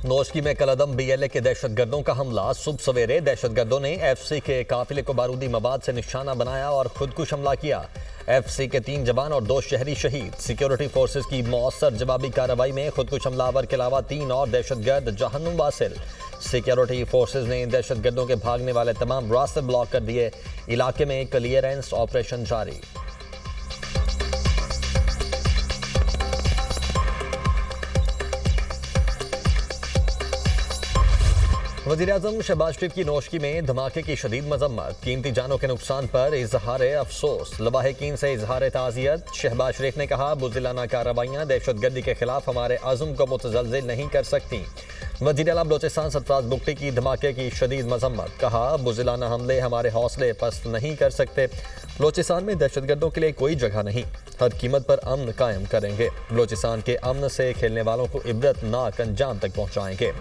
नोशकी में कलअदम BLA के दहशतगर्दों का हमला। सुबह सवेरे दहशतगर्दों ने FC के काफिले को बारूदी मवाद से निशाना बनाया और खुदकुश हमला किया। FC के 3 जवान और 2 शहरी शहीद। सिक्योरिटी फोर्सेज की मौसर जवाबी कार्रवाई में खुदकुश हमलावर के अलावा 3 और दहशतगर्द जहन्नुम वासिल। सिक्योरिटी फोर्सेज ने दहशतगर्दों के भागने वाले तमाम रास्ते ब्लॉक कर दिए। इलाके में क्लियरेंस ऑपरेशन जारी। वज़ीर-ए-आज़म शहबाज शरीफ की नोशकी में धमाके की शदीद मजम्मत। कीमती जानों के नुकसान पर इजहार अफसोस। लवाहिकीन से इजहार ताज़ियत। शहबाज शरीफ ने कहा, बुज़िलाना कार्रवाइयाँ दहशतगर्दी के खिलाफ हमारे अज़्म को मुतज़लज़िल नहीं कर सकती। वज़ीर आला बलोचिस्तान सरफराज बुगटी की धमाके की शदीद मजम्मत। कहा, बुज़िलाना हमले हमारे हौसले पस्त नहीं कर सकते। बलोचिस्तान में दहशतगर्दों के लिए कोई जगह नहीं। हर कीमत पर अमन कायम करेंगे। बलोचिस्तान के अमन से खेलने वालों को इबरतनाक अंजाम तक पहुँचाएंगे।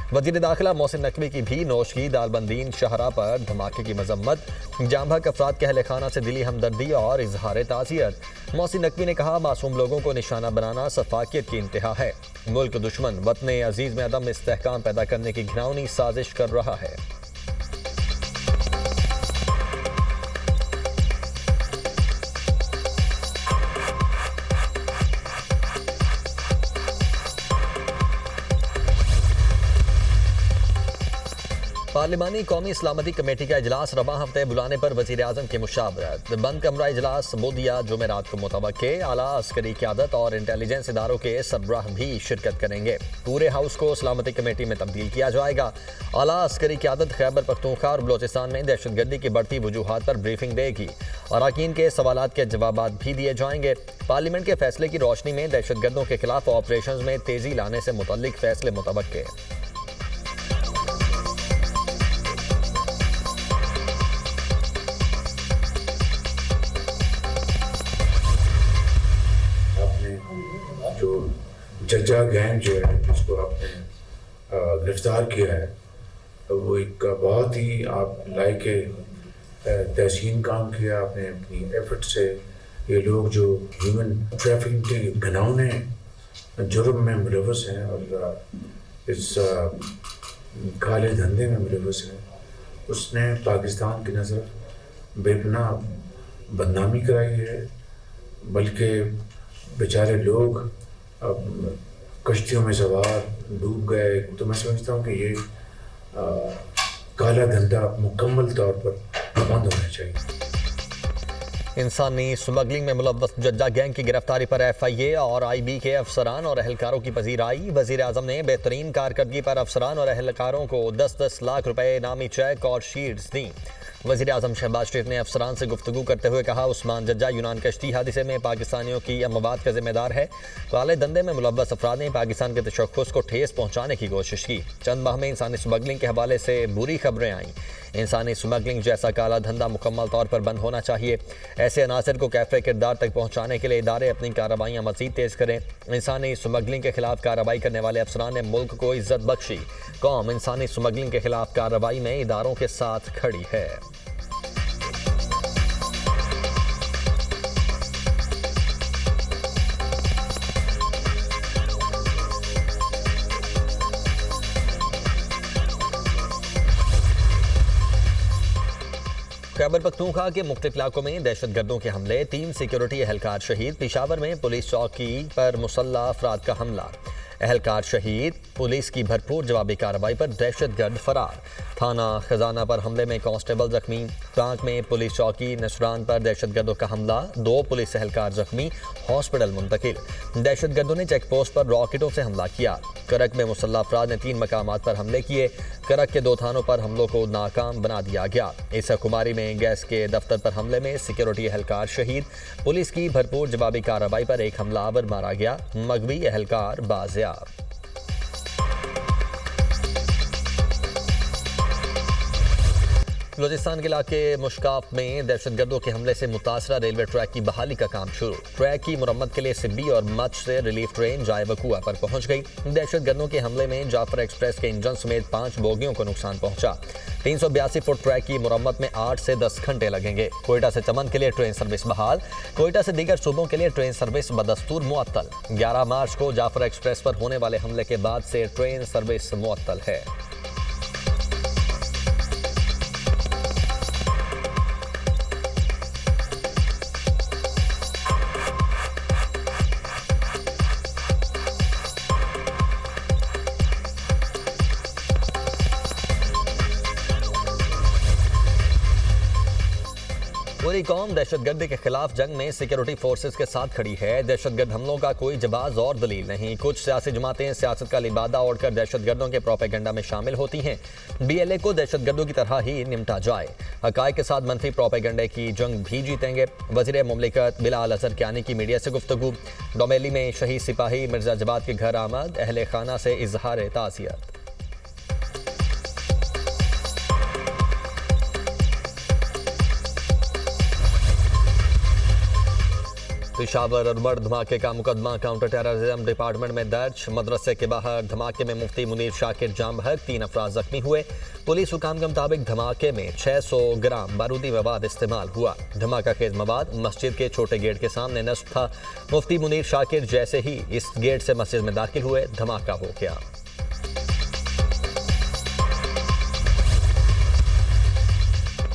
वज़ीर दाखिला मोहसिन नकवी की भी नोशकी दालबंदीन शहरा पर धमाके की मजम्मत। जामभक अफराद के अहले खाना से दिली हमदर्दी और इजहार ताज़ियत। मोहसिन नकवी ने कहा, मासूम लोगों को निशाना बनाना सफाकियत की इंतहा है। मुल्क दुश्मन वतन अजीज में अदम इस्तेहकाम पैदा करने की घिनौनी साजिश कर रहा है। पार्लिमानी कौमी इस्लामती कमेटी का इजलास रवा हफ्ते बुलाने पर वज़ीर आज़म की मुशावरत। बंद कमरा इजलास बोदिया जुमेरात को मुतवक्के। आला अस्करी क़यादत और इंटेलिजेंस इदारों के सरबराह भी शिरकत करेंगे। पूरे हाउस को सलामती कमेटी में तब्दील किया जाएगा। आला अस्करी क़यादत खैबर पख्तूनख्वा और बलोचिस्तान में दहशतगर्दी की बढ़ती वजूहात पर ब्रीफिंग देगी। अरकान के सवालात के जवाब भी दिए जाएंगे। पार्लियामेंट के फैसले की रोशनी में दहशतगर्दों के खिलाफ ऑपरेशन में तेजी लाने से मुतल्लिक फैसले मुतवक्के। जो जज्जा गैंग जो है जिसको आपने गिरफ्तार किया है, वो एक बहुत ही आप लायक तहसीन काम किया आपने अपनी एफर्ट से। ये लोग जो ह्यूमन ट्रैफिकिंग के घिनौने जुर्म में मुलव्वस हैं और इस काले धंधे में मुलव्वस हैं, उसने पाकिस्तान की नज़र बेपनाह बदनामी कराई है। बल्कि बेचारे लोग अब कश्तियों में सवार डूब गए। तो मैं समझता हूँ कि ये काला धंधा मुकम्मल तौर पर बंद होना चाहिए। इंसानी स्मगलिंग में मुलव्वस जज्जा गैंग की गिरफ्तारी पर FIA और IB के अफसरान और अहलकारों की पजीराई। वज़ीर आज़म ने बेहतरीन कारकर्दगी पर अफसरान और अहलकारों को 10-10 लाख रुपए इनामी चेक और शीट्स दी। वज़ीर आज़म शहबाज शरीफ ने अफसरान से गुफ्तगू करते हुए कहा, उस्मान जज्जा यूनान कश्ती हादसे में पाकिस्तानियों की अमवात का जिम्मेदार है। काले धंधे में मुलव्वस अफराद ने पाकिस्तान के तशख्खुस को ठेस पहुँचाने की कोशिश की। चंद माह में इंसानी स्मगलिंग के हवाले से बुरी खबरें आईं। इंसानी स्मगलिंग जैसा काला धंधा मुकम्मल तौर पर बंद होना चाहिए। ऐसे अनासर को कैफ़े किरदार तक पहुँचाने के लिए इदारे अपनी कार्रवाइयाँ मज़ीद तेज़ करें। इंसानी स्मगलिंग के खिलाफ कार्रवाई करने वाले अफसरान ने मुल्क को इज्जत बख्शी। कौम इंसानी स्मगलिंग के खिलाफ कार्रवाई में इदारों के साथ खड़ी है। खैबर पख्तूनख्वा के मुख्तलिफ इलाकों में दहशतगर्दों के हमले। 3 सिक्योरिटी एहलकार शहीद। पेशावर में पुलिस चौकी पर मुसल्लह अफराद का हमला। एहलकार शहीद। पुलिस की भरपूर जवाबी कार्रवाई पर दहशतगर्द फरार। थाना खजाना पर हमले में कांस्टेबल जख्मी। टांक में पुलिस चौकी नसरान पर दहशतगर्दों का हमला। 2 पुलिस एहलकार जख्मी, हॉस्पिटल मुंतकिल। दहशतगर्दों ने चेक पोस्ट पर रॉकेटों से हमला किया। करक में मुसल्लह अफराद ने 3 मकामात पर हमले किए। करक के 2 थानों पर हमलों को नाकाम बना दिया गया। इस कुमारी में गैस के दफ्तर पर हमले में सिक्योरिटी एहलकार शहीद। पुलिस की भरपूर जवाबी कार्रवाई पर एक हमलावर मारा गया। मगवी एहलकार बाजियाब। बलूचिस्तान के इलाके मुश्काफ में दहशतगर्दों के हमले से मुतासरा रेलवे ट्रैक की बहाली का काम शुरू। ट्रैक की मुरम्मत के लिए सिब्बी और मच से रिलीफ ट्रेन जाए वकुआ पर पहुंच गई। दहशतगर्दों के हमले में जाफर एक्सप्रेस के इंजन समेत 5 बोगियों को नुकसान पहुंचा। 382 फुट ट्रैक की मुरम्मत में 8 से 10 घंटे लगेंगे। कोयटा से चमन के लिए ट्रेन सर्विस बहाल। कोयटा से दीगर सूबों के लिए ट्रेन सर्विस बदस्तूर मुअत्तल। 11 मार्च को जाफर एक्सप्रेस पर होने वाले हमले के बाद से ट्रेन सर्विस मुअत्तल है। पूरी कौम दहशतगर्दी के खिलाफ जंग में सिक्योरिटी फोर्सेस के साथ खड़ी है। दहशतगर्द हमलों का कोई जवाब और दलील नहीं। कुछ सियासी जमातें सियासत का लिबादा ओढ़कर दहशतगर्दों के प्रोपेगेंडा में शामिल होती हैं। BLA को दहशतगर्दों की तरह ही निपटा जाए। हकायक के साथ मनफी प्रोपेगेंडे की जंग भी जीतेंगे। वज़ीर मुमलिकत बिलाल अजहर कियानी की मीडिया से गुफ्तगू। डोमेली में शहीद सिपाही मिर्जा जवाद के घर आमद। अहले खाना से इजहार ताज़ियत। पेशावर और उमर धमाके का मुकदमा काउंटर टेररिज्म डिपार्टमेंट में दर्ज। मदरसे के बाहर धमाके में मुफ्ती मुनीर शाकिर जाम बहक 3 अफराद जख्मी हुए। पुलिस हुकाम के मुताबिक धमाके में 600 ग्राम बारूदी मवाद इस्तेमाल हुआ। धमाका खेज मवाद मस्जिद के छोटे गेट के सामने नस्ब था। मुफ्ती मुनीर शाकिर जैसे ही इस गेट से मस्जिद में दाखिल हुए, धमाका हो गया।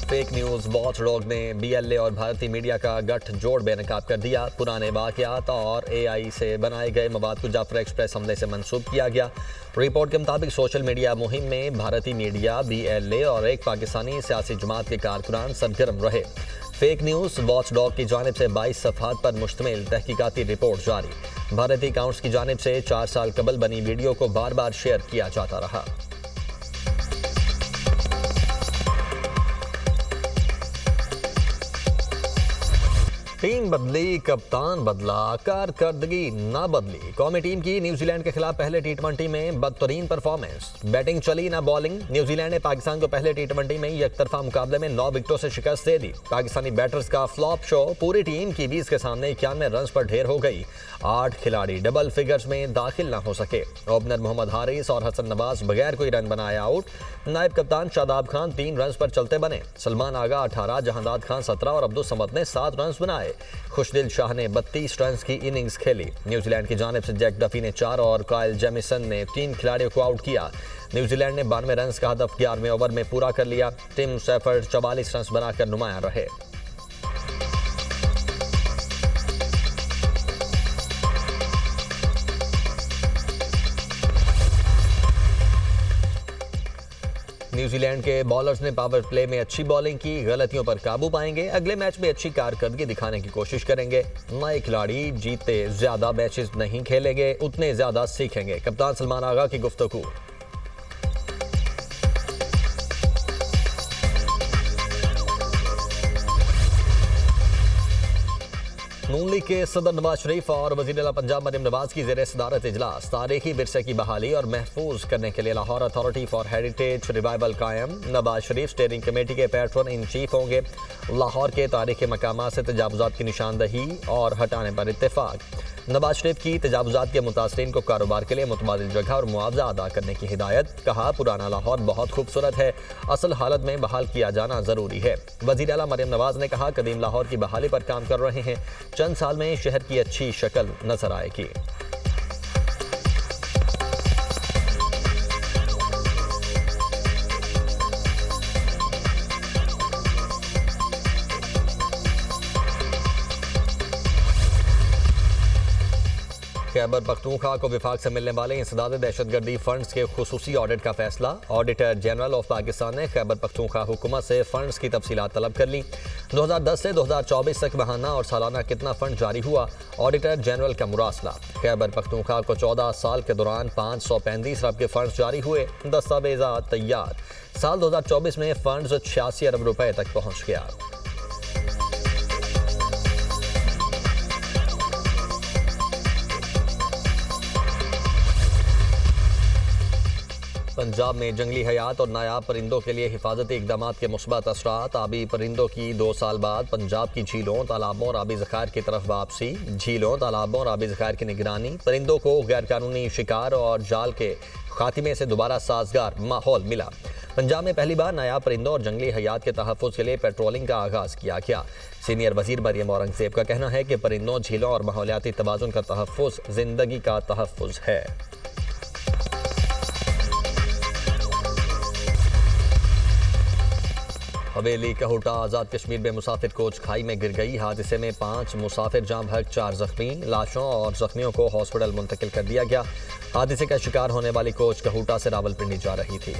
फेक न्यूज वॉचडॉग ने BLA और भारतीय मीडिया का गठजोड़ बेनकाब कर दिया। पुराने वाकयात और AI से बनाए गए मवाद को जाफर एक्सप्रेस हमले से मंसूब किया गया। रिपोर्ट के मुताबिक सोशल मीडिया मुहिम में भारतीय मीडिया, BLA और एक पाकिस्तानी सियासी जमात के कारकुनान सरगर्म रहे। फेक न्यूज वॉचडॉग की जानिब से 22 सफ़हात पर मुश्तमिल तहकीकाती रिपोर्ट जारी। भारतीय अकाउंट्स की जानिब से 4 साल कबल बनी वीडियो को बार बार शेयर किया जाता रहा। टीम बदली, कप्तान बदला, कारकर्दगी ना बदली। कौमी टीम की न्यूजीलैंड के खिलाफ पहले T20 में बदतरीन परफॉर्मेंस। बैटिंग चली ना बॉलिंग। न्यूजीलैंड ने पाकिस्तान को पहले T20 में एकतरफा मुकाबले में 9 विकेटों से शिकस्त दे दी। पाकिस्तानी बैटर्स का फ्लॉप शो। पूरी टीम कीवीज के सामने 91 रन पर ढेर हो गई। 8 खिलाड़ी डबल फिगर्स में दाखिल ना हो सके। ओपनर मोहम्मद हारिस और हसन नवाज बगैर कोई रन बनाए आउट। नायब कप्तान शादाब खान 3 रन पर चलते बने। सलमान आगा 18, जहांदाद खान 17 और अब्दुल समद ने 7 रन बनाए। खुशदिल शाह ने 32 रन की इनिंग्स खेली। न्यूजीलैंड की जानिब से जैक डफी ने 4 और कायल जेमिसन ने 3 खिलाड़ियों को आउट किया। न्यूजीलैंड ने 92 रन का हदफ 11वें ओवर में पूरा कर लिया। टिम सेफर्ड 44 रन बनाकर नुमाया रहे। न्यूजीलैंड के बॉलर्स ने पावर प्ले में अच्छी बॉलिंग की। गलतियों पर काबू पाएंगे। अगले मैच में अच्छी कारकर्दगी दिखाने की कोशिश करेंगे। नए खिलाड़ी जीते ज्यादा मैचेस नहीं खेलेंगे, उतने ज्यादा सीखेंगे। कप्तान सलमान आगा की गुफ्तगू। नून लीग के सदर नवाज शरीफ और वज़ीर आला पंजाब मरियम नवाज की ज़ेर सदारत इजलास। तारीखी विरसे की बहाली और महफूज करने के लिए Lahore authority for heritage revival कायम। नवाज शरीफ स्टीयरिंग कमेटी के पैट्रन इन चीफ होंगे। लाहौर के तारीखी मकामात से तजावुज़ात की निशानदही और हटाने पर इत्तेफाक। नवाज शरीफ की तजावुज़ात के मुतासरीन को कारोबार के लिए मुतबादिल जगह और मुआवजा अदा करने की हिदायत। कहा, पुराना लाहौर बहुत खूबसूरत है, असल हालत में बहाल किया जाना ज़रूरी है। वज़ीर आला मरियम नवाज ने कहा, कदीम लाहौर की बहाली पर काम कर रहे हैं। चंद साल में शहर की अच्छी शक्ल नजर आएगी। खैबर पख्तूनख्वा को विफाक से मिलने वाले इंसदाद दहशतगर्दी फंड्स के खुसूसी ऑडिट का फैसला। ऑडिटर जनरल ऑफ पाकिस्तान ने खैबर पख्तूनख्वा हुकूमत से फंड्स की तफसीलात तलब कर ली। 2010 से 2024 तक माहाना और सालाना कितना फंड जारी हुआ, ऑडिटर जनरल का मुरासला। खैबर पख्तूनख्वा को 14 साल के दौरान 535 अरब के फंड्स जारी हुए। दस्तावेजात तैयार। साल 2024 में फंड्स 86 अरब रुपए तक पहुँच गया। पंजाब में जंगली हयात और नायाब परिंदों के लिए हिफाजती इकदाम के मुस्बत असरात। आबी परिंदों की 2 साल बाद पंजाब की झीलों, तालाबों और आबी ज़खायर की तरफ वापसी। झीलों, तालाबों और आबी ज़खायर की निगरानी। परिंदों को गैर कानूनी शिकार और जाल के खात्मे से दोबारा साजगार माहौल मिला। पंजाब में पहली बार नायाब परिंदों और जंगली हयात के तहफ़्फ़ुज़ के लिए पेट्रोलिंग का आगाज़ किया गया। सीनियर वज़ीर मरियम औरंगज़ेब का कहना है कि परिंदों, झीलों और माहौलियाती तवाज़ुन का तहफ़्फ़ुज़ ज़िंदगी का तहफ़्फ़ुज़ है। हवेली कहूटा आज़ाद कश्मीर में मुसाफिर कोच खाई में गिर गई। हादसे में 5 मुसाफिर जाँ बहक, 4 जख्मी। लाशों और जख्मियों को हॉस्पिटल मुंतकिल कर दिया गया। हादसे का शिकार होने वाली कोच कहूटा से रावलपिंडी जा रही थी।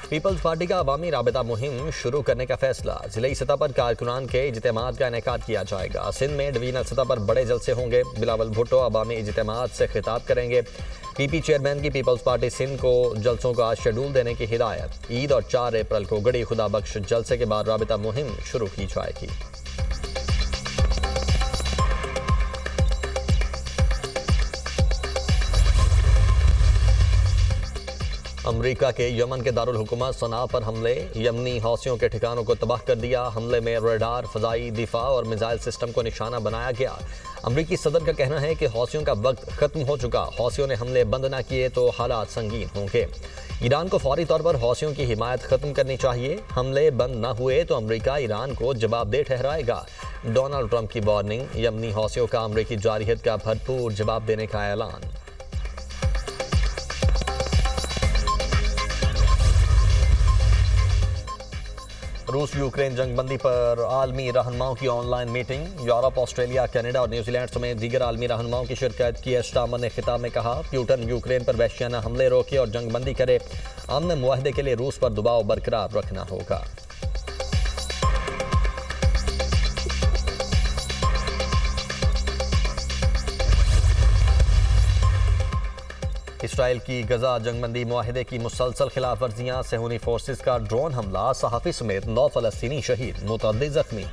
पीपल्स पार्टी का अवामी राबिता मुहिम शुरू करने का फैसला। जिले सतह पर कारकुनान के इज्तिमात का इनेकाद किया जाएगा। सिंध में डिवीजनल सतह पर बड़े जलसे होंगे। बिलावल भुट्टो अवामी इज्तिमात से खिताब करेंगे। पीपी चेयरमैन की पीपल्स पार्टी सिंध को जलसों का शेड्यूल देने की हिदायत। ईद और 4 अप्रैल को गड़ी खुदा बख्श जलसे के बाद राबिता मुहिम शुरू की जाएगी। अमरीका के यमन के दारुल हुकूमत सना पर हमले। यमनी हौसियों के ठिकानों को तबाह कर दिया। हमले में रडार, फ़ज़ाई दिफा और मिसाइल सिस्टम को निशाना बनाया गया। अमरीकी सदर का कहना है कि हौसियों का वक्त खत्म हो चुका। हौसियों ने हमले बंद न किए तो हालात संगीन होंगे। ईरान को फौरी तौर पर हौसियों की हिमायत खत्म करनी चाहिए। हमले बंद न हुए तो अमरीका ईरान को जवाबदेह ठहराएगा। डोनाल्ड ट्रंप की वार्निंग। यमनी हौसियों का अमरीकी जारहियत का भरपूर जवाब देने का ऐलान। रूस यूक्रेन जंगबंदी पर आलमी रहनुमाओं की online meeting. Europe, Australia, Canada और न्यूजीलैंड समेत दीगर आलमी रहनुमाओं की शिरकत की। स्टामर ने खिताब में कहा, प्यूटन यूक्रेन पर वहशियाना हमले रोके और जंगबंदी करे। अमन मुआहदे के लिए रूस पर दबाव बरकरार रखना होगा। इसराइल की गजा जंगबंदी मुआहदे की मुसलसल खिलाफ वर्जियाँ। सेहूनी फोर्सेस का ड्रोन हमला, सहाफ़ी समेत 9 फ़लस्तीनी शहीद, मुतअद्दिद जख्मी।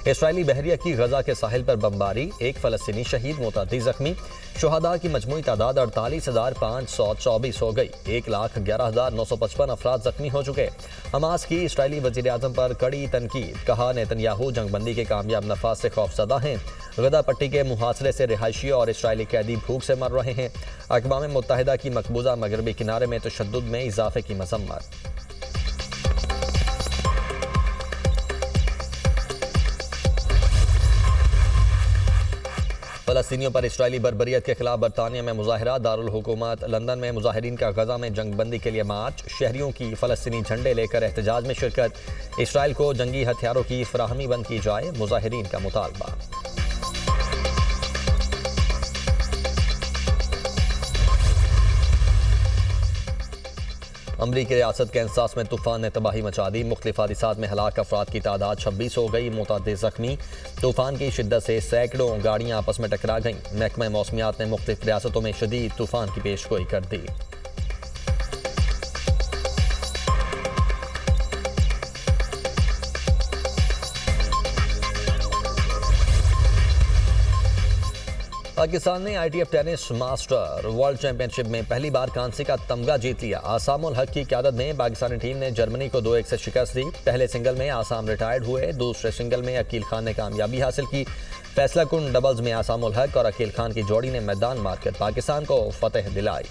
इसराइली बहरिया की गजा के साहिल पर बमबारी, 1 फ़लस्तीनी शहीद, मुतअद्दिद जख्मी। शुहदा की मजमूई तादाद 48,524 हो गई। 1,11,955 अफराद जख्मी हो चुके। हमास की इसराइली वज़ीर आज़म पर कड़ी तनकीद। कहा, नेतन्याहू जंगबंदी के कामयाब नफाज से खौफजदा हैं। गदा पट्टी के मुहासरे से रिहायशी और इसराइली कैदी भूख से मर रहे हैं। अक़वाम मुत्तहिदा की मकबूजा मगरबी किनारे में तशद्दुद में इजाफे की मज़म्मत। फ़लस्तीनियों पर इसराइली बर्बरियत के खिलाफ बरतानिया में मुजाहरा। दारुल हुकूमत लंदन में मुजाहिरीन का गजा में जंगबंदी के लिए मार्च। शहरियों की फ़लस्तीनी झंडे लेकर एहतजाज में शिरकत। इसराइल को जंगी हथियारों की फराहमी बंद की जाए, मुजाहिरीन का मुतालबा। अमरीकी रियासत कैंसास में तूफान ने तबाही मचा दी। मुख्तलिफ हादिसात में हलाक अफराद की तादाद 26 हो गई, मुतअद्दिद जख्मी। तूफान की शिद्दत से सैकड़ों गाड़ियां आपस में टकरा गईं। महकमा मौसमियात ने मुख्तलिफ रियासतों में शदीद तूफान की पेशगोई कर दी। पाकिस्तान ने ITF tennis master world championship में पहली बार कांसे का तमगा जीत लिया। आसाम उल हक की क़यादत में पाकिस्तानी टीम ने जर्मनी को 2-1 से शिकस्त दी। पहले सिंगल में आसाम रिटायर्ड हुए। दूसरे सिंगल में अकील खान ने कामयाबी हासिल की। फैसला कुन डबल्स में आसाम उल हक और अकील खान की जोड़ी ने मैदान मारकर पाकिस्तान को फतेह दिलाई।